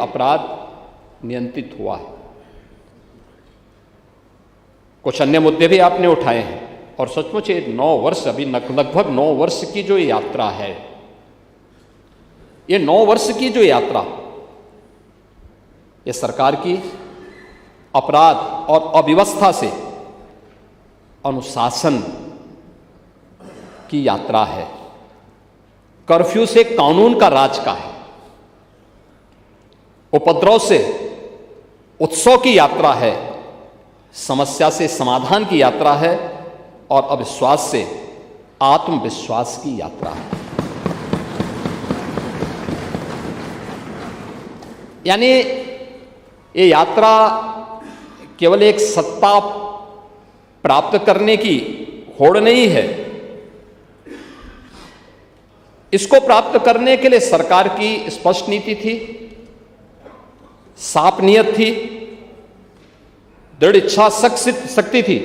अपराध नियंत्रित हुआ है। कुछ अन्य मुद्दे भी आपने उठाए हैं और सचमुच ये 9 वर्ष, अभी लगभग 9 वर्ष की जो यात्रा है, ये 9 वर्ष की जो यात्रा, ये सरकार की अपराध और अव्यवस्था से अनुशासन की यात्रा है, कर्फ्यू से कानून का राज का है, उपद्रव से उत्सव की यात्रा है, समस्या से समाधान की यात्रा है और अविश्वास से आत्मविश्वास की यात्रा है। यानी ये यात्रा केवल एक सत्ता प्राप्त करने की होड़ नहीं है। इसको प्राप्त करने के लिए सरकार की स्पष्ट नीति थी, साफ नियत थी, दृढ़ इच्छा शक्ति थी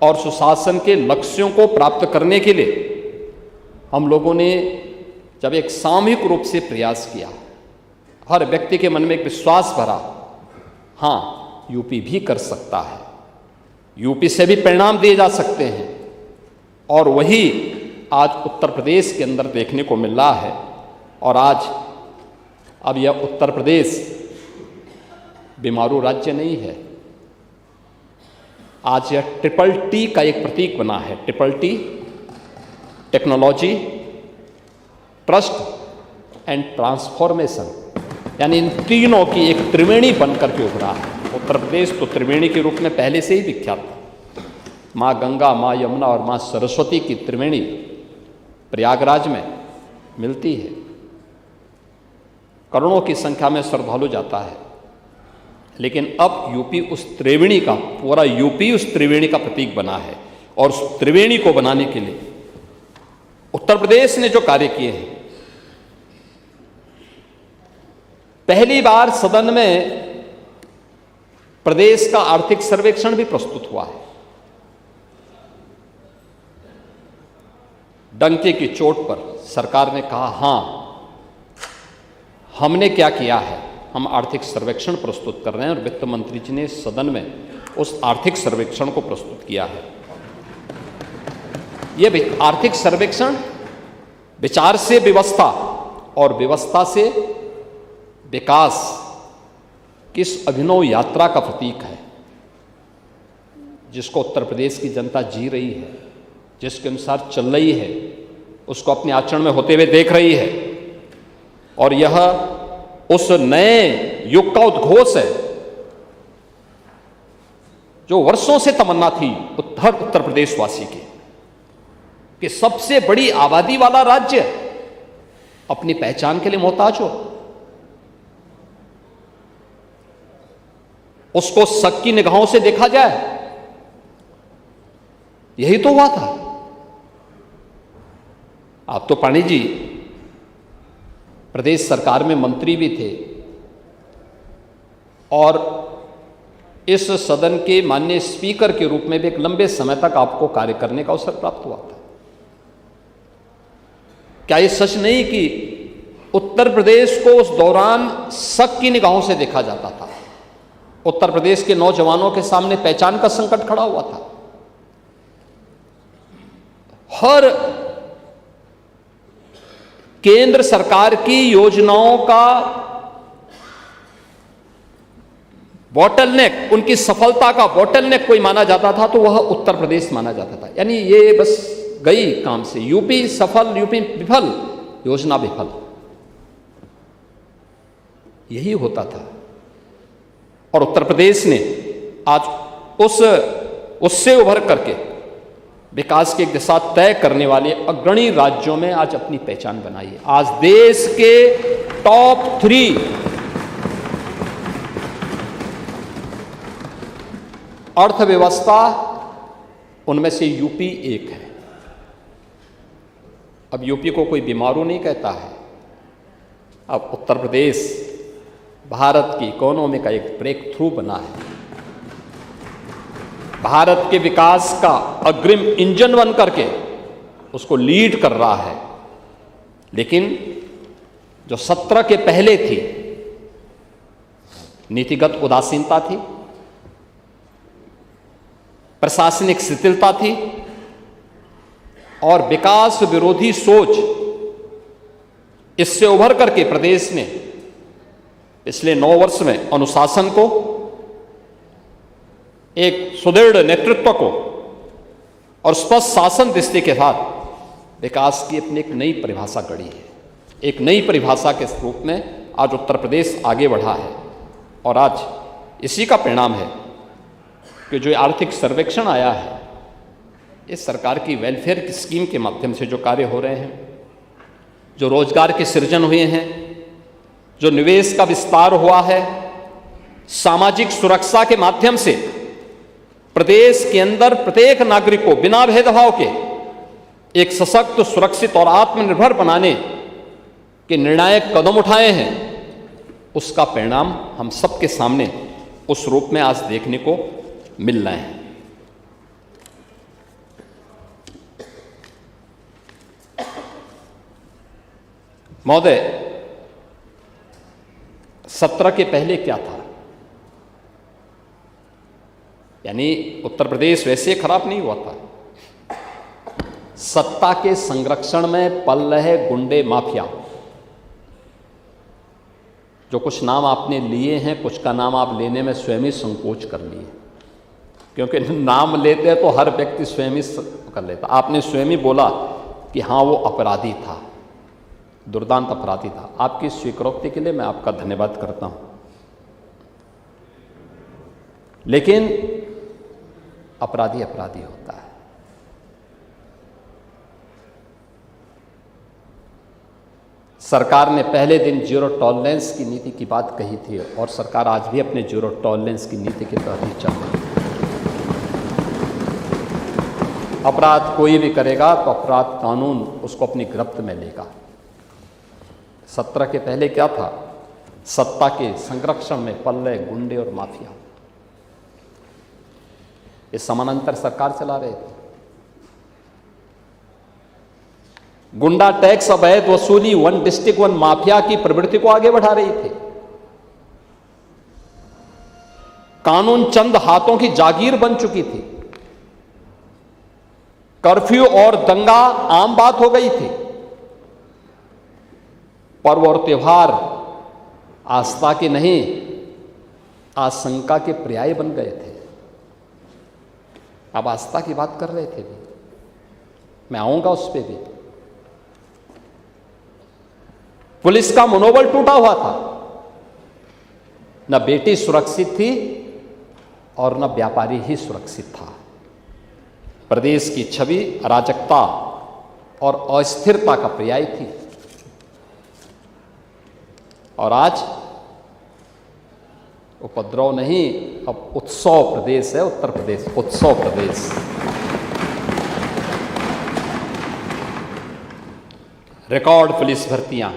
और सुशासन के लक्ष्यों को प्राप्त करने के लिए हम लोगों ने जब एक सामूहिक रूप से प्रयास किया, हर व्यक्ति के मन में एक विश्वास भरा, हाँ यूपी भी कर सकता है, यूपी से भी परिणाम दिए जा सकते हैं, और वही आज उत्तर प्रदेश के अंदर देखने को मिल रहा है। और आज अब यह उत्तर प्रदेश बीमारू राज्य नहीं है, आज यह TTT का एक प्रतीक बना है। TTT, technology, trust and transformation, यानी इन तीनों की एक त्रिवेणी बनकर के उभरा है। उत्तर प्रदेश तो त्रिवेणी के रूप में पहले से ही विख्यात था। माँ गंगा, माँ यमुना और माँ सरस्वती की त्रिवेणी प्रयागराज में मिलती है। करोड़ों की संख्या में श्रद्धालु जाता है, लेकिन अब यूपी उस त्रिवेणी का, पूरा यूपी उस त्रिवेणी का प्रतीक बना है। और उस त्रिवेणी को बनाने के लिए उत्तर प्रदेश ने जो कार्य किए हैं, पहली बार सदन में प्रदेश का आर्थिक सर्वेक्षण भी प्रस्तुत हुआ है। डंके की चोट पर सरकार ने कहा, हां हमने क्या किया है, हम आर्थिक सर्वेक्षण प्रस्तुत कर रहे हैं। और वित्त मंत्री जी ने सदन में उस आर्थिक सर्वेक्षण को प्रस्तुत किया है। यह आर्थिक सर्वेक्षण विचार से व्यवस्था और व्यवस्था से विकास की इस अभिनव यात्रा का प्रतीक है, जिसको उत्तर प्रदेश की जनता जी रही है, जिसके अनुसार चल रही है, उसको अपने आचरण में होते हुए देख रही है। और यह उस नए युग का उद्घोष है जो वर्षों से तमन्ना थी उत्तर प्रदेश वासी की, कि सबसे बड़ी आबादी वाला राज्य अपनी पहचान के लिए मोहताज हो, उसको शक की निगाहों से देखा जाए। यही तो हुआ था। आप तो पाणी जी प्रदेश सरकार में मंत्री भी थे और इस सदन के माननीय स्पीकर के रूप में भी एक लंबे समय तक आपको कार्य करने का अवसर प्राप्त हुआ था। क्या ये सच नहीं कि उत्तर प्रदेश को उस दौरान शक की निगाहों से देखा जाता था? उत्तर प्रदेश के नौजवानों के सामने पहचान का संकट खड़ा हुआ था। हर केंद्र सरकार की योजनाओं का बॉटलनेक, उनकी सफलता का बॉटलनेक कोई माना जाता था तो वह उत्तर प्रदेश माना जाता था। यानी ये बस गई काम से, यूपी सफल, यूपी विफल, योजना विफल, यही होता था। और उत्तर प्रदेश ने आज उससे उभर करके विकास की एक दिशा तय करने वाले अग्रणी राज्यों में आज अपनी पहचान बनाई है। आज देश के टॉप 3 अर्थव्यवस्था, उनमें से यूपी एक है। अब यूपी को कोई बीमारू नहीं कहता है। अब उत्तर प्रदेश भारत की इकोनॉमी का एक ब्रेक थ्रू बना है, भारत के विकास का अग्रिम इंजन बन करके उसको लीड कर रहा है। लेकिन जो 17 के पहले थी, नीतिगत उदासीनता थी, प्रशासनिक शिथिलता थी और विकास विरोधी सोच। इससे उभर करके प्रदेश ने पिछले 9 वर्ष में अनुशासन को, एक सुदृढ़ नेतृत्व को और स्पष्ट शासन दृष्टि के साथ विकास की अपनी एक नई परिभाषा गढ़ी है। एक नई परिभाषा के रूप में आज उत्तर प्रदेश आगे बढ़ा है और आज इसी का परिणाम है कि जो आर्थिक सर्वेक्षण आया है, इस सरकार की वेलफेयर की स्कीम के माध्यम से जो कार्य हो रहे हैं, जो रोजगार के सृजन हुए हैं, जो निवेश का विस्तार हुआ है, सामाजिक सुरक्षा के माध्यम से प्रदेश के अंदर प्रत्येक नागरिक को बिना भेदभाव के एक सशक्त, सुरक्षित और आत्मनिर्भर बनाने के निर्णायक कदम उठाए हैं, उसका परिणाम हम सबके सामने उस रूप में आज देखने को मिल रहे हैं। महोदय, सत्र के पहले क्या था? यानी उत्तर प्रदेश वैसे खराब नहीं हुआ था। सत्ता के संरक्षण में पल रहे गुंडे माफिया, जो कुछ नाम आपने लिए हैं, कुछ का नाम आप लेने में स्वयं ही संकोच कर लिए, क्योंकि नाम लेते तो हर व्यक्ति स्वयं ही कर लेता। आपने स्वयं ही बोला कि हाँ वो अपराधी था, दुर्दांत अपराधी था। आपकी स्वीकृति के लिए मैं आपका धन्यवाद करता हूं, लेकिन अपराधी अपराधी होता है। सरकार ने पहले दिन जीरो टॉलरेंस की नीति की बात कही थी और सरकार आज भी अपने जीरो टॉलरेंस की नीति के तहत ही चल रही है। अपराध कोई भी करेगा तो अपराध कानून उसको अपनी गिरफ्त में लेगा। सत्र के पहले क्या था? सत्ता के संरक्षण में पल रहे गुंडे और माफिया, ये समानांतर सरकार चला रहे थे। गुंडा टैक्स, अवैध वसूली, वन डिस्ट्रिक्ट वन माफिया की प्रवृत्ति को आगे बढ़ा रही थी। कानून चंद हाथों की जागीर बन चुकी थी। कर्फ्यू और दंगा आम बात हो गई थी। पर्व और त्योहार आस्था के नहीं, आशंका के पर्याय बन गए थे। अब आस्था की बात कर रहे थे भी, मैं आऊंगा उस पर भी। पुलिस का मनोबल टूटा हुआ था, न बेटी सुरक्षित थी और न व्यापारी ही सुरक्षित था। प्रदेश की छवि अराजकता और अस्थिरता का पर्याय थी। और आज उपद्रव नहीं, अब उत्सव प्रदेश है उत्तर प्रदेश, उत्सव प्रदेश। रिकॉर्ड पुलिस भर्तियां,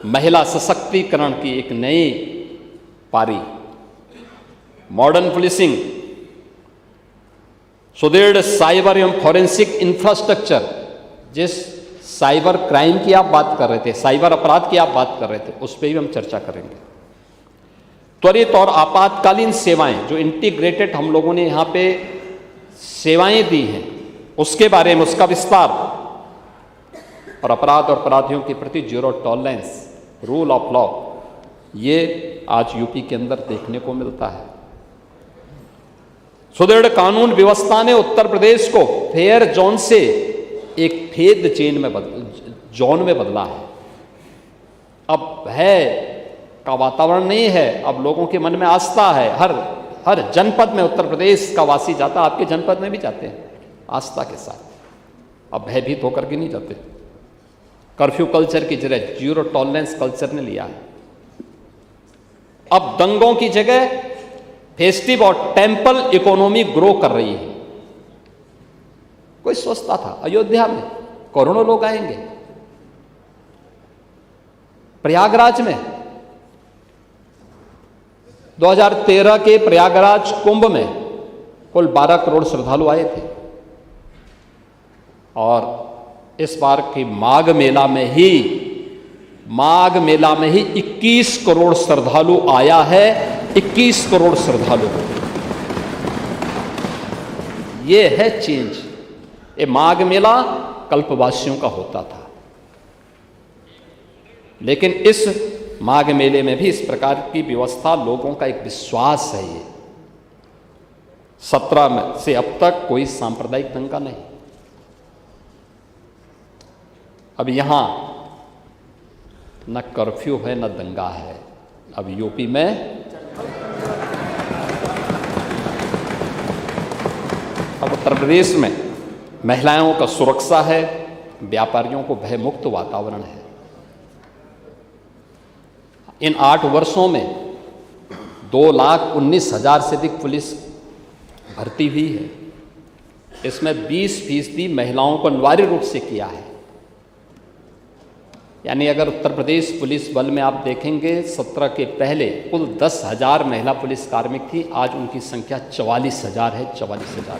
महिला सशक्तिकरण की एक नई पारी, मॉडर्न पुलिसिंग, सुदृढ़ साइबर एवं फॉरेंसिक इंफ्रास्ट्रक्चर। जिस साइबर क्राइम की आप बात कर रहे थे, साइबर अपराध की आप बात कर रहे थे, उस पर भी हम चर्चा करेंगे। त्वरित और आपातकालीन सेवाएं, जो इंटीग्रेटेड हम लोगों ने यहाँ पे सेवाएं दी हैं, उसके बारे में, उसका विस्तार, और अपराध और अपराधियों के प्रति zero tolerance, rule of law, ये आज यूपी के अंदर देखने को मिलता है। सुदृढ़ कानून व्यवस्था ने उत्तर प्रदेश को फेयर जोन से एक फेद चेन में जोन में बदला है। अब भय का वातावरण नहीं है, अब लोगों के मन में आस्था है। हर जनपद में उत्तर प्रदेश का वासी जाता, आपके जनपद में भी जाते हैं आस्था के साथ, अब भयभीत होकर के नहीं जाते। कर्फ्यू कल्चर की जगह जीरो टॉलरेंस कल्चर ने लिया है। अब दंगों की जगह फेस्टिव और टेंपल इकोनॉमी ग्रो कर रही है। कोई सोचता था अयोध्या में करोड़ों लोग आएंगे, प्रयागराज में 2013 के प्रयागराज कुंभ में कुल 12 करोड़ श्रद्धालु आए थे, और इस बार की माघ मेला में ही माघ मेला में ही 21 करोड़ श्रद्धालु आया है। 21 करोड़ श्रद्धालु, ये है चेंज। ये माघ मेला कल्पवासियों का होता था, लेकिन इस माघ मेले में भी इस प्रकार की व्यवस्था, लोगों का एक विश्वास है। ये 17 में से अब तक कोई सांप्रदायिक दंगा नहीं। अब यहां न कर्फ्यू है न दंगा है। अब यूपी में अब उत्तर प्रदेश में महिलाओं का सुरक्षा है, व्यापारियों को भयमुक्त वातावरण है। इन 8 वर्षों में 2,19,000 से अधिक पुलिस भर्ती हुई है। इसमें 20% महिलाओं को अनिवार्य रूप से किया है। यानी अगर उत्तर प्रदेश पुलिस बल में आप देखेंगे 17 के पहले कुल 10,000 महिला पुलिस कार्मिक थी, आज उनकी संख्या 44,000 है। 44,000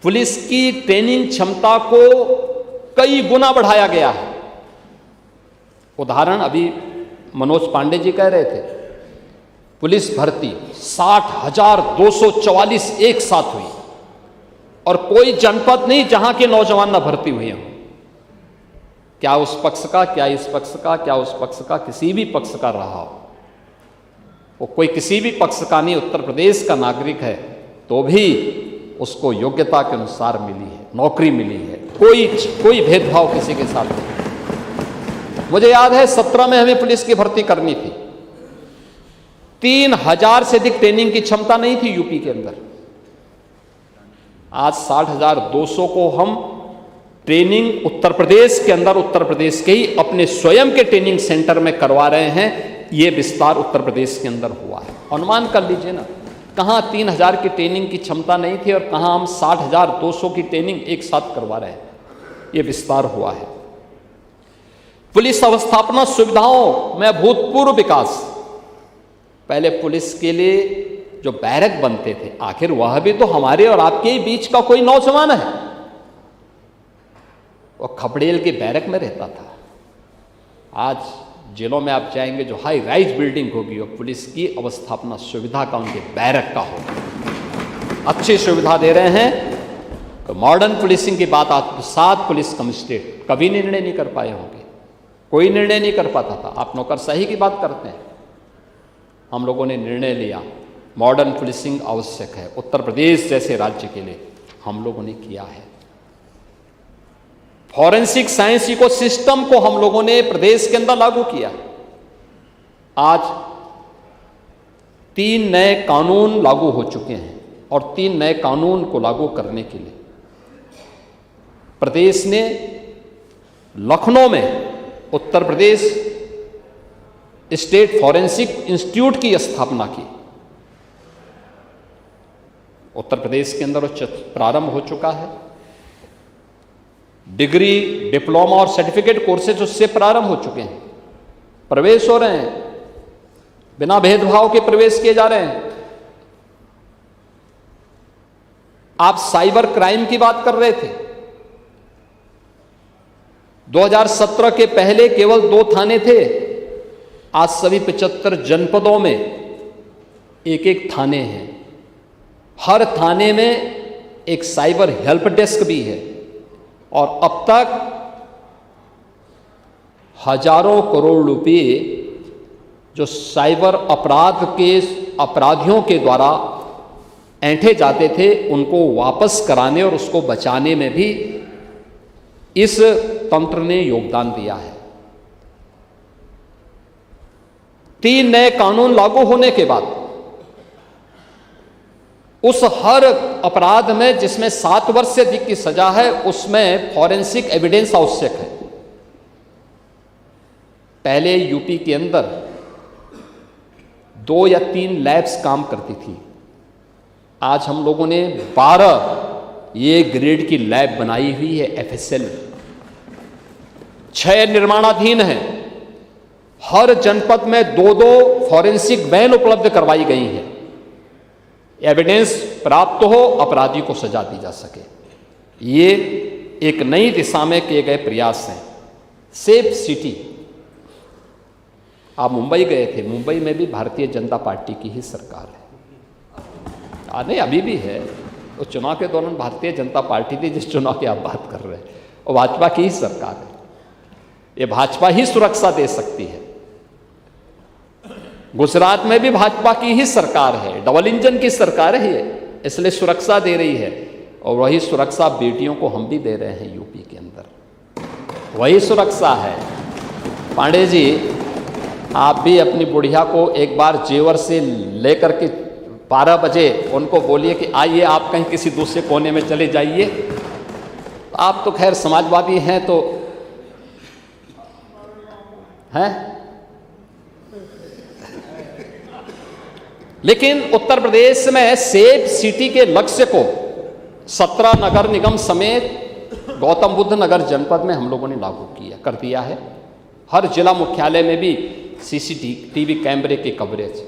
पुलिस की ट्रेनिंग क्षमता को कई गुना बढ़ाया गया है। उदाहरण अभी मनोज पांडे जी कह रहे थे, पुलिस भर्ती 60,244 एक साथ हुई और कोई जनपद नहीं जहां के नौजवान न भर्ती हुए हों। क्या उस पक्ष का, क्या इस पक्ष का, क्या उस पक्ष का, किसी भी पक्ष का रहा हो, वो कोई किसी भी पक्ष का नहीं, उत्तर प्रदेश का नागरिक है तो भी उसको योग्यता के अनुसार मिली है, नौकरी मिली है। कोई भेदभाव किसी के साथ नहीं। मुझे याद है 17 में हमें पुलिस की भर्ती करनी थी। 3,000 से अधिक ट्रेनिंग की क्षमता नहीं थी यूपी के अंदर। आज 60,200 को हम ट्रेनिंग उत्तर प्रदेश के अंदर, उत्तर प्रदेश के ही अपने स्वयं के ट्रेनिंग सेंटर में करवा रहे हैं। ये विस्तार उत्तर प्रदेश के अंदर हुआ है। अनुमान कर लीजिए ना, कहां 3,000 की ट्रेनिंग की क्षमता नहीं थी और कहां हम 60,200 की ट्रेनिंग एक साथ करवा रहे हैं। ये विस्तार हुआ है। पुलिस अवस्थापना सुविधाओं में अभूतपूर्व विकास। पहले पुलिस के लिए जो बैरक बनते थे, आखिर वह भी तो हमारे और आपके ही बीच का कोई नौजवान है। वो खपड़ेल के बैरक में रहता था। आज जेलों में आप जाएंगे, जो हाई राइज बिल्डिंग होगी, वो पुलिस की अवस्थापना सुविधा का, उनके बैरक का होगा। अच्छी सुविधा दे रहे हैं। तो मॉडर्न पुलिसिंग की बात आती तो 7 पुलिस कमिश्नरेट कभी निर्णय नहीं कर पाए होंगे, कोई निर्णय नहीं कर पाता था। आप नौकरशाही की बात करते हैं, हम लोगों ने निर्णय लिया मॉडर्न पुलिसिंग आवश्यक है। उत्तर प्रदेश जैसे राज्य के लिए हम लोगों ने किया है। फॉरेंसिक साइंस इकोसिस्टम को हम लोगों ने प्रदेश के अंदर लागू किया। आज 3 नए कानून लागू हो चुके हैं और 3 नए कानून को लागू करने के लिए प्रदेश ने लखनऊ में Uttar Pradesh state forensic institute की स्थापना की। उत्तर प्रदेश के अंदर प्रारंभ हो चुका है। डिग्री, डिप्लोमा और सर्टिफिकेट कोर्सेज उससे प्रारंभ हो चुके हैं, प्रवेश हो रहे हैं, बिना भेदभाव के प्रवेश किए जा रहे हैं। आप साइबर क्राइम की बात कर रहे थे। 2017 के पहले केवल 2 थाने थे, आज सभी 75 जनपदों में एक थाने हैं। हर थाने में एक साइबर हेल्प डेस्क भी है और अब तक हजारों करोड़ रुपए जो साइबर अपराध के अपराधियों के द्वारा ऐंठे जाते थे, उनको वापस कराने और उसको बचाने में भी इस तंत्र ने योगदान दिया है। 3 नए कानून लागू होने के बाद उस हर अपराध में जिसमें 7 वर्ष से अधिक की सजा है, उसमें फॉरेंसिक एविडेंस आवश्यक है। पहले यूपी के अंदर 2 या 3 लैब्स काम करती थी। आज हम लोगों ने 12 ये ग्रेड की लैब बनाई हुई है FSL। 6 निर्माणाधीन हैं। हर जनपद में 2-2 फॉरेंसिक वैन उपलब्ध करवाई गई हैं। एविडेंस प्राप्त हो, अपराधी को सजा दी जा सके। ये एक नई दिशा में किए गए प्रयास हैं। सेफ सिटी, आप मुंबई गए थे, मुंबई में भी भारतीय जनता पार्टी की ही सरकार है। नहीं, अभी भी है। उस चुनाव के दौरान भारतीय जनता पार्टी थी जिस चुनाव की आप बात कर रहे हैं, और भाजपा की ही सरकार है। ये भाजपा ही सुरक्षा दे सकती है। गुजरात में भी भाजपा की ही सरकार है, डबल इंजन की सरकार है ये, इसलिए सुरक्षा दे रही है। और वही सुरक्षा बेटियों को हम भी दे रहे हैं यूपी के अंदर, वही सुरक्षा है। पांडे जी, आप भी अपनी बुढ़िया को एक बार जेवर से लेकर के 12 बजे उनको बोलिए कि आइए आप कहीं किसी दूसरे कोने में चले जाइए। आप तो खैर समाजवादी हैं तो हैं, लेकिन उत्तर प्रदेश में सेफ सिटी के लक्ष्य को 17 नगर निगम समेत गौतम बुद्ध नगर जनपद में हम लोगों ने लागू कर दिया है। हर जिला मुख्यालय में भी सीसीटीवी कैमरे की coverage,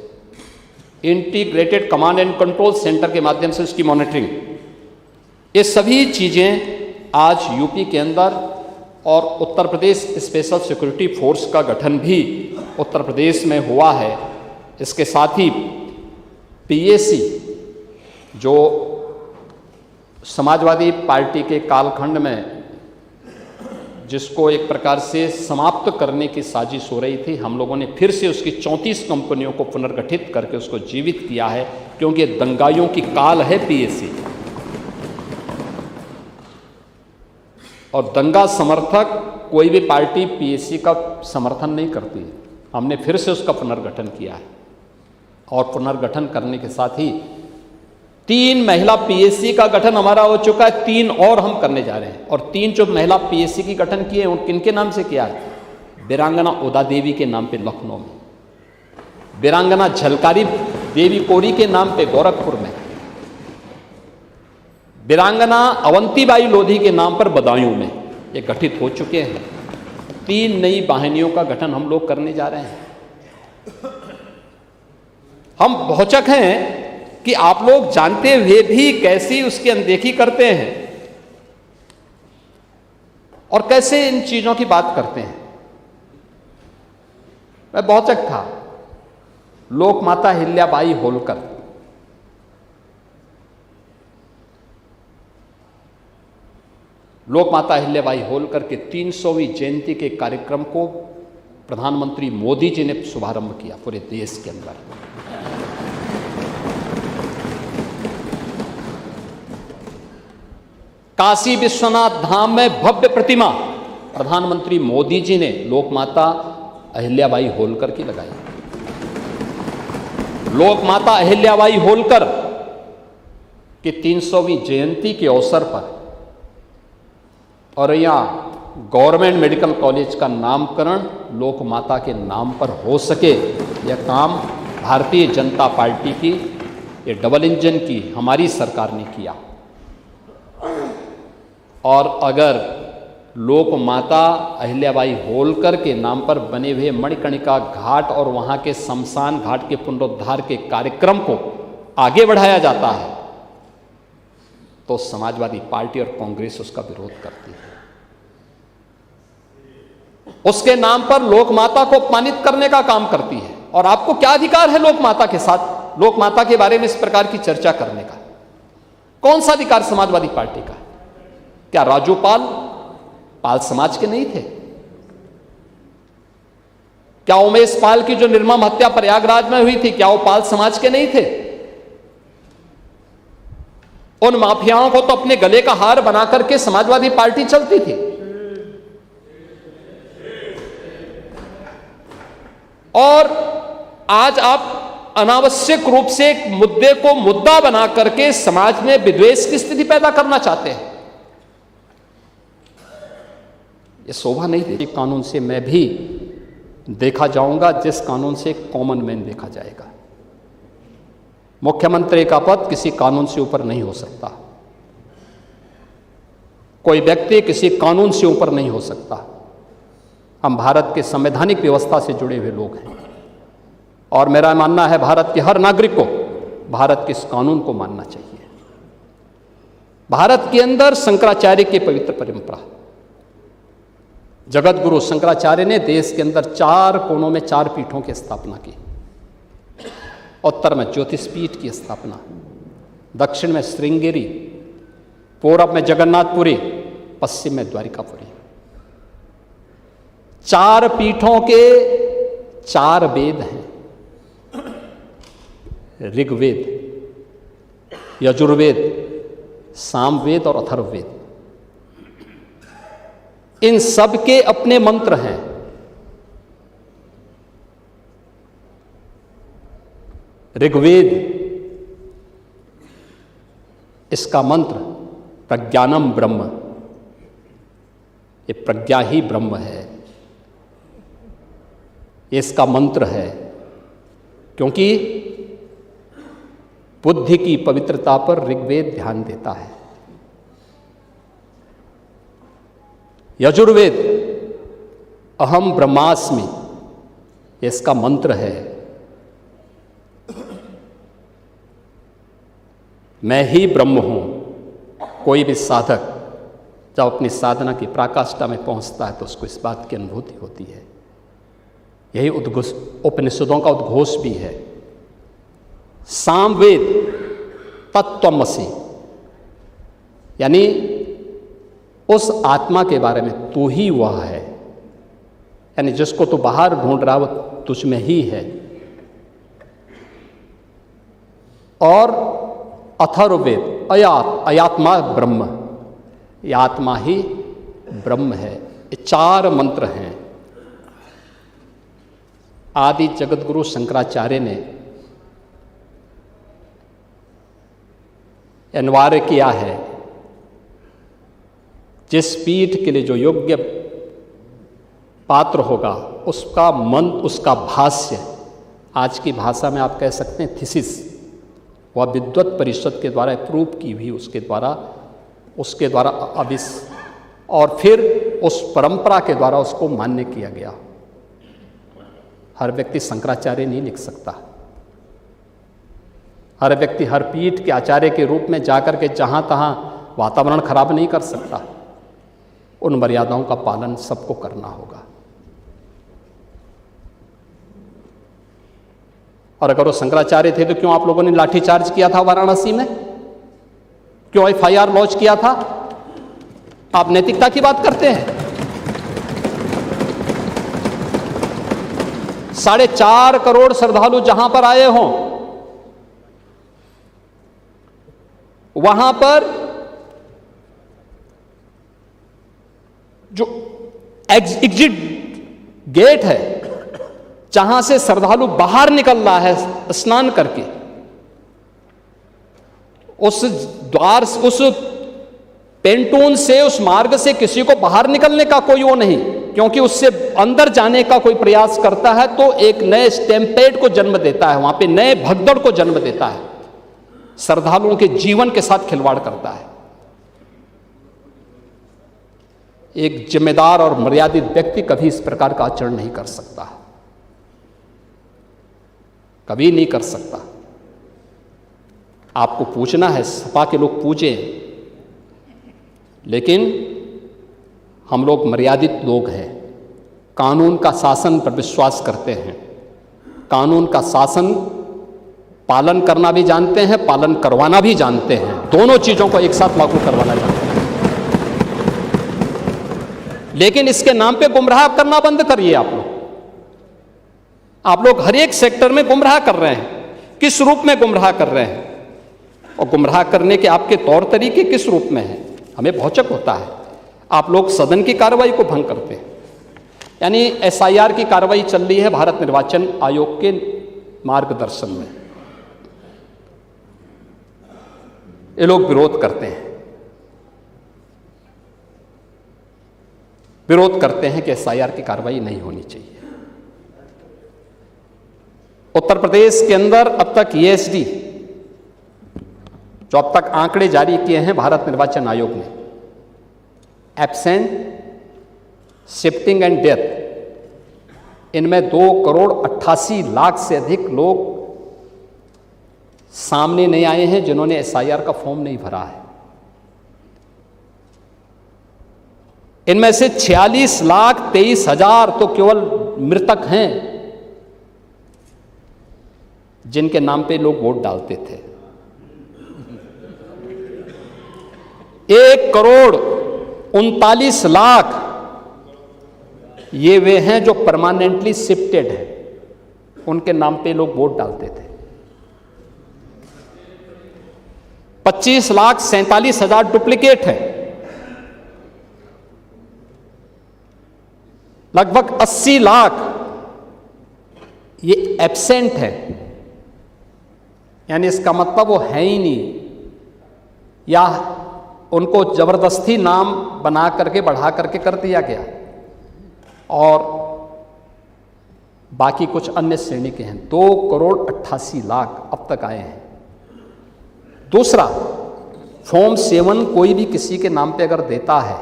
integrated command and control centre के माध्यम से उसकी मॉनिटरिंग, ये सभी चीजें आज यूपी के अंदर, और Uttar Pradesh special security force का गठन भी उत्तर प्रदेश में हुआ है। इसके साथ ही पीएसी, जो समाजवादी पार्टी के कालखंड में जिसको एक प्रकार से समाप्त करने की साजिश हो रही थी, हम लोगों ने फिर से उसकी 34 कंपनियों को पुनर्गठित करके उसको जीवित किया है, क्योंकि दंगाइयों की काल है पीएसी। और दंगा समर्थक कोई भी पार्टी पीएसी का समर्थन नहीं करती है। हमने फिर से उसका पुनर्गठन किया है, और पुनर्गठन करने के साथ ही 3 महिला पीएसी का गठन हमारा हो चुका है, 3 और हम करने जा रहे हैं। और 3 जो महिला पीएसी की गठन किए हैं, किनके नाम से किया है? वीरांगना उदा देवी के नाम पे लखनऊ में, वीरांगना झलकारी देवी कोरी के नाम पे गोरखपुर में, वीरांगना अवंतीबाई लोधी के नाम पर बदायूं में, ये गठित हो चुके हैं। 3 नई वाहिनियों का गठन हम लोग करने जा रहे हैं। हम भौचक हैं कि आप लोग जानते हुए भी कैसी उसकी अनदेखी करते हैं और कैसे इन चीजों की बात करते हैं। मैं भौचक था। लोक माता अहिल्याबाई होलकर, लोक माता अहिल्याबाई होलकर के 300वीं जयंती के कार्यक्रम को प्रधानमंत्री मोदी जी ने शुभारंभ किया पूरे देश के अंदर। काशी विश्वनाथ धाम में भव्य प्रतिमा प्रधानमंत्री मोदी जी ने लोक माता अहिल्याबाई होलकर की लगाई। लोक माता अहिल्याबाई होलकर की 300वीं जयंती के अवसर पर, और यहां गवर्नमेंट मेडिकल कॉलेज का नामकरण लोक माता के नाम पर हो सके, यह काम भारतीय जनता पार्टी की, ये डबल इंजन की हमारी सरकार ने किया। और अगर लोक माता अहिल्याबाई होलकर के नाम पर बने हुए मणिकर्णिका घाट और वहां के शमशान घाट के पुनरुद्धार के कार्यक्रम को आगे बढ़ाया जाता है, तो समाजवादी पार्टी और कांग्रेस उसका विरोध करती है। उसके नाम पर लोक माता को अपमानित करने का काम करती है। और आपको क्या अधिकार है लोक माता के साथ, लोक माता के बारे में इस प्रकार की चर्चा करने का? कौन सा अधिकार समाजवादी पार्टी का? क्या राजूपाल पाल समाज के नहीं थे? क्या उमेश पाल की जो निर्मम हत्या प्रयागराज में हुई थी, क्या वो पाल समाज के नहीं थे? उन माफियाओं को तो अपने गले का हार बना करके समाजवादी पार्टी चलती थी। और आज आप अनावश्यक रूप से एक मुद्दे को मुद्दा बना करके समाज में विद्वेष की स्थिति पैदा करना चाहते हैं। ये शोभा नहीं देती। कानून से मैं भी देखा जाऊंगा जिस कानून से कॉमन मैन देखा जाएगा। मुख्यमंत्री का पद किसी कानून से ऊपर नहीं हो सकता। कोई व्यक्ति किसी कानून से ऊपर नहीं हो सकता। हम भारत के संवैधानिक व्यवस्था से जुड़े हुए लोग हैं, और मेरा मानना है भारत के हर नागरिक को भारत के इस कानून को मानना चाहिए। भारत के अंदर शंकराचार्य की पवित्र परंपरा, जगत गुरु शंकराचार्य ने देश के अंदर 4 कोनों में 4 पीठों की स्थापना की। उत्तर में ज्योतिष पीठ की स्थापना, दक्षिण में श्रृंगेरी, पूर्व में जगन्नाथपुरी, पश्चिम में द्वारिकापुरी। 4 पीठों के 4 वेद हैं, ऋग्वेद, यजुर्वेद, सामवेद और अथर्ववेद। इन सब के अपने मंत्र हैं। ऋग्वेद, इसका मंत्र प्रज्ञानम ब्रह्म, ये प्रज्ञा ही ब्रह्म है, ये इसका मंत्र है। क्योंकि बुद्धि की पवित्रता पर ऋग्वेद ध्यान देता है। यजुर्वेद अहम ब्रह्मास्मि, ये इसका मंत्र है, मैं ही ब्रह्म हूं। कोई भी साधक जब अपनी साधना की पराकाष्ठा में पहुंचता है तो उसको इस बात की अनुभूति होती है। यही उपनिषदों का उद्घोष भी है। सामवेद तत्त्वमसि, यानी उस आत्मा के बारे में तू ही वह है, यानी जिसको तू बाहर ढूंढ रहा वो तुझ में ही है। और अथर्ववेद अयात्मा ब्रह्म, ये आत्मा ही ब्रह्म है। ये 4 मंत्र हैं। आदि जगत गुरु शंकराचार्य ने अनिवार्य किया है, जिस पीठ के लिए जो योग्य पात्र होगा उसका मंत्र, उसका भाष्य, आज की भाषा में आप कह सकते हैं थीसिस, वह विद्वत परिषद के द्वारा अप्रूव की हुई, उसके द्वारा अविस, और फिर उस परंपरा के द्वारा उसको मान्य किया गया। हर व्यक्ति शंकराचार्य नहीं लिख सकता। हर व्यक्ति हर पीठ के आचार्य के रूप में जाकर के जहां तहां वातावरण खराब नहीं कर सकता। उन मर्यादाओं का पालन सबको करना होगा। और अगर वो शंकराचार्य थे तो क्यों आप लोगों ने लाठीचार्ज किया था वाराणसी में? क्यों FIR लॉन्च किया था? आप नैतिकता की बात करते हैं। 4.5 करोड़ श्रद्धालु जहां पर आए हों, वहां पर जो एग्जिट गेट है, जहां से श्रद्धालु बाहर निकल रहा है स्नान करके, उस द्वार, उस पेंटून से, उस मार्ग से किसी को बाहर निकलने का कोई वो नहीं, क्योंकि उससे अंदर जाने का कोई प्रयास करता है तो एक नए स्टैम्पेड को जन्म देता है, वहां पे नए भगदड़ को जन्म देता है, श्रद्धालुओं के जीवन के साथ खिलवाड़ करता है। एक जिम्मेदार और मर्यादित व्यक्ति कभी इस प्रकार का आचरण नहीं कर सकता, कभी नहीं कर सकता। आपको पूछना है, सपा के लोग पूछें, लेकिन हम लोग मर्यादित लोग हैं, कानून का शासन पर विश्वास करते हैं, कानून का शासन पालन करना भी जानते हैं, पालन करवाना भी जानते हैं, दोनों चीजों को एक साथ लागू करवाना जानते हैं। लेकिन इसके नाम पे गुमराह करना बंद करिए। आप लोग हर एक सेक्टर में गुमराह कर रहे हैं। किस रूप में गुमराह कर रहे हैं, और गुमराह करने के आपके तौर तरीके किस रूप में हैं, हमें भौचक होता है। आप लोग सदन की कार्रवाई को भंग करते हैं, यानी SIR की कार्रवाई चल रही है भारत निर्वाचन आयोग के मार्गदर्शन में, ये लोग विरोध करते हैं, कि SIR की कार्रवाई नहीं होनी चाहिए। उत्तर प्रदेश के अंदर अब तक ESD, जो अब तक आंकड़े जारी किए हैं भारत निर्वाचन आयोग ने, एब्सेंट, शिफ्टिंग एंड डेथ, इनमें 2,88,00,000 से अधिक लोग सामने नहीं आए हैं जिन्होंने SIR का फॉर्म नहीं भरा है। इनमें से 46,23,000 तो केवल मृतक हैं जिनके नाम पे लोग वोट डालते थे। 1,39,00,000 ये वे हैं जो परमानेंटली शिफ्टेड हैं, उनके नाम पे लोग वोट डालते थे। 25,47,000 डुप्लीकेट हैं। लगभग 80 लाख ये एब्सेंट है, यानी इसका मतलब वो है ही नहीं, या उनको जबरदस्ती नाम बना करके बढ़ा करके कर दिया गया, और बाकी कुछ अन्य श्रेणी के हैं। 2,88,00,000 अब तक आए हैं। दूसरा, फॉर्म 7 कोई भी किसी के नाम पे अगर देता है,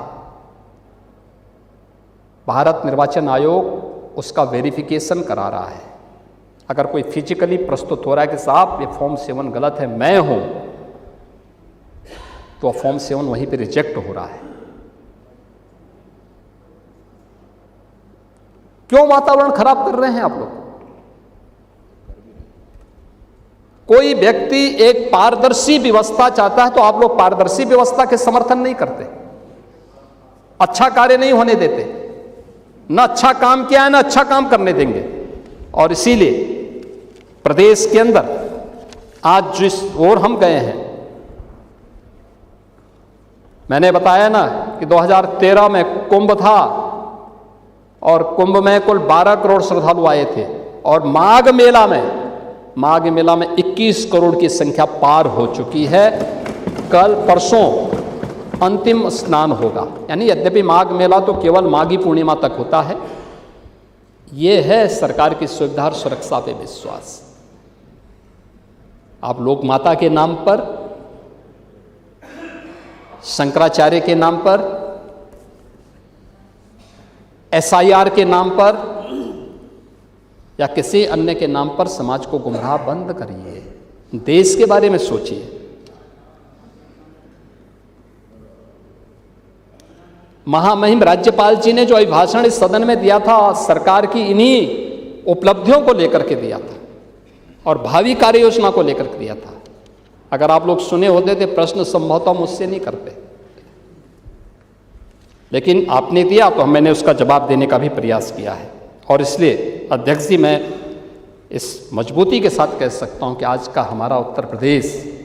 भारत निर्वाचन आयोग उसका वेरिफिकेशन करा रहा है। अगर कोई फिजिकली प्रस्तुत हो रहा है कि साहब ये फॉर्म 7 गलत है, मैं हूं, तो फॉर्म 7 वहीं पे रिजेक्ट हो रहा है। क्यों वातावरण खराब कर रहे हैं आप लोग? कोई व्यक्ति एक पारदर्शी व्यवस्था चाहता है तो आप लोग पारदर्शी व्यवस्था के समर्थन नहीं करते, अच्छा कार्य नहीं होने देते, ना अच्छा काम किया है ना अच्छा काम करने देंगे। और इसीलिए प्रदेश के अंदर आज जिस ओर हम गए हैं, मैंने बताया ना कि 2013 में कुंभ था और कुंभ में कुल 12 करोड़ श्रद्धालु आए थे, और माघ मेला में 21 करोड़ की संख्या पार हो चुकी है। कल परसों अंतिम स्नान होगा, यानी यद्यपि माघ मेला तो केवल माघी पूर्णिमा तक होता है। यह है सरकार की सुविधा और सुरक्षा पे विश्वास। आप लोक माता के नाम पर, शंकराचार्य के नाम पर, SIR के नाम पर या किसी अन्य के नाम पर समाज को गुमराह बंद करिए, देश के बारे में सोचिए। महामहिम राज्यपाल जी ने जो अभिभाषण इस सदन में दिया था, सरकार की इन्हीं उपलब्धियों को लेकर के दिया था और भावी कार्य योजना को लेकर के दिया था। अगर आप लोग सुने होते थे, प्रश्न संभवतः मुझसे नहीं करते, लेकिन आपने दिया तो मैंने उसका जवाब देने का भी प्रयास किया है। और इसलिए अध्यक्ष जी, मैं इस मजबूती के साथ कह सकता हूं कि आज का हमारा उत्तर प्रदेश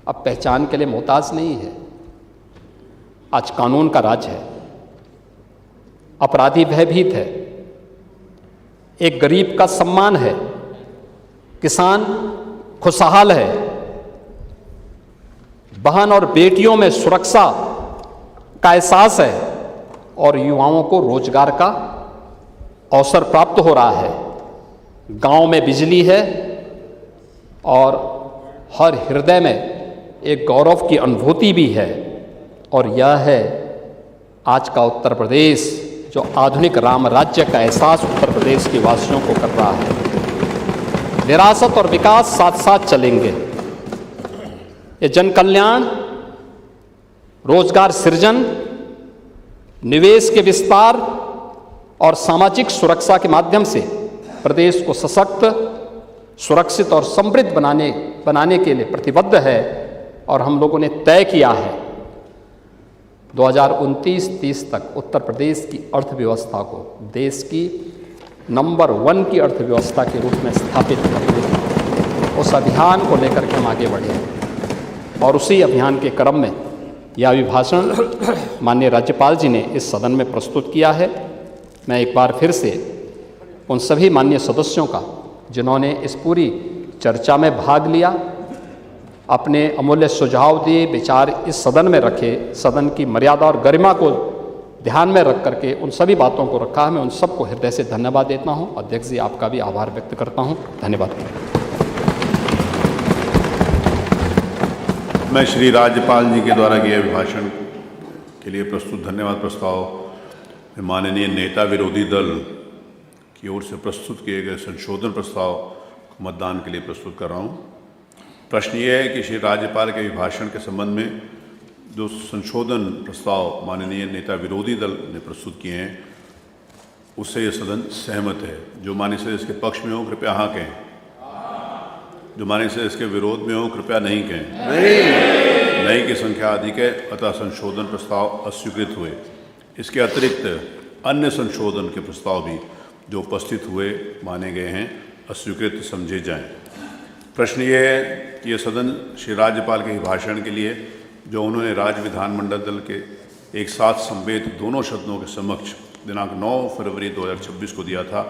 अब पहचान के लिए मोहताज नहीं है। आज कानून का राज है, अपराधी भयभीत है, एक गरीब का सम्मान है, किसान खुशहाल है, बहन और बेटियों में सुरक्षा का एहसास है, और युवाओं को रोजगार का अवसर प्राप्त हो रहा है। गांव में बिजली है और हर हृदय में एक गौरव की अनुभूति भी है। और यह है आज का उत्तर प्रदेश, जो आधुनिक राम राज्य का एहसास उत्तर प्रदेश के वासियों को कर रहा है। विरासत और विकास साथ साथ चलेंगे। ये जन कल्याण, रोजगार सृजन, निवेश के विस्तार और सामाजिक सुरक्षा के माध्यम से प्रदेश को सशक्त, सुरक्षित और समृद्ध बनाने के लिए प्रतिबद्ध है। और हम लोगों ने तय किया है 2029-30 तक उत्तर प्रदेश की अर्थव्यवस्था को देश की नंबर 1 की अर्थव्यवस्था के रूप में स्थापित करना। उस अभियान को लेकर के हम आगे बढ़े हैं और उसी अभियान के क्रम में यह अभिभाषण माननीय राज्यपाल जी ने इस सदन में प्रस्तुत किया है। मैं एक बार फिर से उन सभी माननीय सदस्यों का जिन्होंने इस पूरी चर्चा में भाग लिया, अपने अमूल्य सुझाव दिए, विचार इस सदन में रखे, सदन की मर्यादा और गरिमा को ध्यान में रख करके उन सभी बातों को रखा है। मैं उन सबको हृदय से धन्यवाद देता हूं। अध्यक्ष जी, आपका भी आभार व्यक्त करता हूं। धन्यवाद। मैं श्री राज्यपाल जी के द्वारा किए अभिभाषण के लिए प्रस्तुत धन्यवाद प्रस्ताव माननीय नेता विरोधी दल की ओर से प्रस्तुत किए गए संशोधन प्रस्ताव को मतदान के लिए प्रस्तुत कर रहा हूँ। प्रश्न ये है कि श्री राज्यपाल के अभिभाषण के संबंध में जो संशोधन प्रस्ताव माननीय नेता विरोधी दल ने प्रस्तुत किए हैं उससे ये सदन सहमत है। जो माननीय सदस्य इसके पक्ष में हो कृपया हाँ कहें, जो माननीय सदस्य इसके विरोध में हो कृपया नहीं कहें। नहीं की संख्या अधिक है, अतः संशोधन प्रस्ताव अस्वीकृत हुए। इसके अतिरिक्त अन्य संशोधन के प्रस्ताव भी जो उपस्थित हुए माने गए हैं अस्वीकृत समझे जाएं। प्रश्न ये है कि यह सदन श्री राज्यपाल के भाषण के लिए जो उन्होंने राज्य विधानमंडल दल के एक साथ संवेद दोनों सदनों के समक्ष दिनांक 9 फरवरी 2026 को दिया था,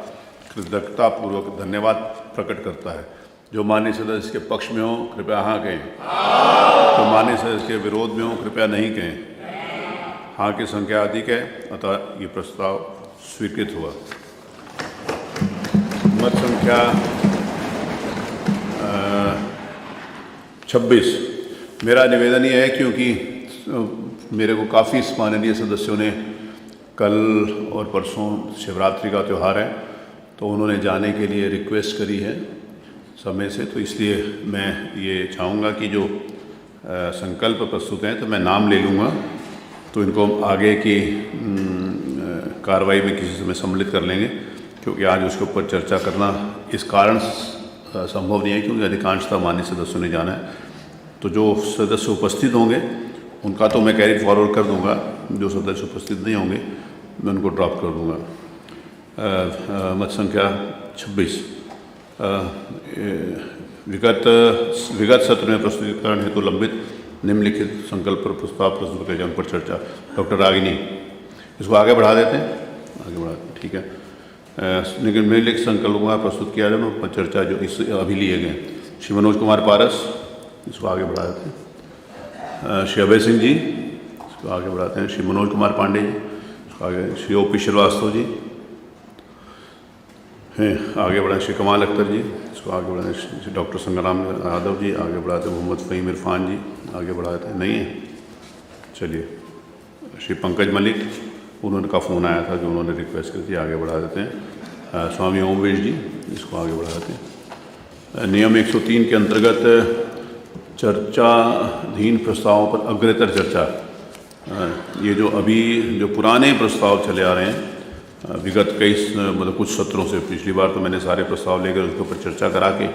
कृतज्ञतापूर्वक धन्यवाद प्रकट करता है। जो माननीय सदस्य इसके पक्ष में हो कृपया हाँ कहें, तो माननीय सदस्य के विरोध में हो कृपया नहीं कहें। हाँ की संख्या अधिक है, अतः ये प्रस्ताव स्वीकृत हुआ। मत संख्या 26। मेरा निवेदन ये है क्योंकि मेरे को काफ़ी माननीय सदस्यों ने कल और परसों शिवरात्रि का त्यौहार है तो उन्होंने जाने के लिए रिक्वेस्ट करी है समय से, तो इसलिए मैं ये चाहूँगा कि जो संकल्प प्रस्तुत हैं तो मैं नाम ले लूँगा, तो इनको हम आगे की कार्रवाई में किसी समय सम्मिलित कर लेंगे, क्योंकि आज उसके ऊपर चर्चा करना इस कारण संभव नहीं है क्योंकि अधिकांशतः माननीय सदस्यों ने जाना है। तो जो सदस्य उपस्थित होंगे उनका तो मैं कैरी फॉरवर्ड कर दूंगा, जो सदस्य उपस्थित नहीं होंगे मैं उनको ड्रॉप कर दूंगा। मत संख्या 26। विगत सत्र में प्रस्तुतिकरण हेतु लंबित निम्नलिखित संकल्प पर प्रस्ताव प्रस्तुत किए जाने पर चर्चा। डॉक्टर रागिनी, इसको आगे बढ़ा देते हैं, आगे बढ़ा देते हैं, ठीक है। लेकिन निम्नलिखित संकल्पों का प्रस्तुत किया जाए पर चर्चा जो इस अभी लिए गए। श्री मनोज कुमार पारस, इसको आगे बढ़ा देते हैं। श्री अभय सिंह जी, इसको आगे बढ़ाते हैं। श्री मनोज कुमार पांडे जी, इसको आगे। श्री ओपी श्रीवास्तव जी हैं, आगे बढ़ाएं। श्री कमाल अख्तर जी, इसको आगे बढ़ाएं। श्री डॉक्टर संग्राम यादव जी, आगे बढ़ाते हैं। मोहम्मद फ़हीम इरफान जी, आगे बढ़ाते हैं। नहीं है, चलिए। श्री पंकज मलिक, उन्होंने का फ़ोन आया था जो उन्होंने रिक्वेस्ट की थी, आगे बढ़ा देते हैं। स्वामी ओमवेश जी, इसको आगे बढ़ा देते हैं। नियम 103 के अंतर्गत चर्चाधीन प्रस्तावों पर अग्रतर चर्चा, ये जो अभी जो पुराने प्रस्ताव चले आ रहे हैं विगत कई मतलब कुछ सत्रों से, पिछली बार तो मैंने सारे प्रस्ताव लेकर उसके ऊपर चर्चा करा के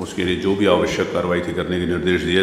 उसके लिए जो भी आवश्यक कार्रवाई थी करने के निर्देश दिए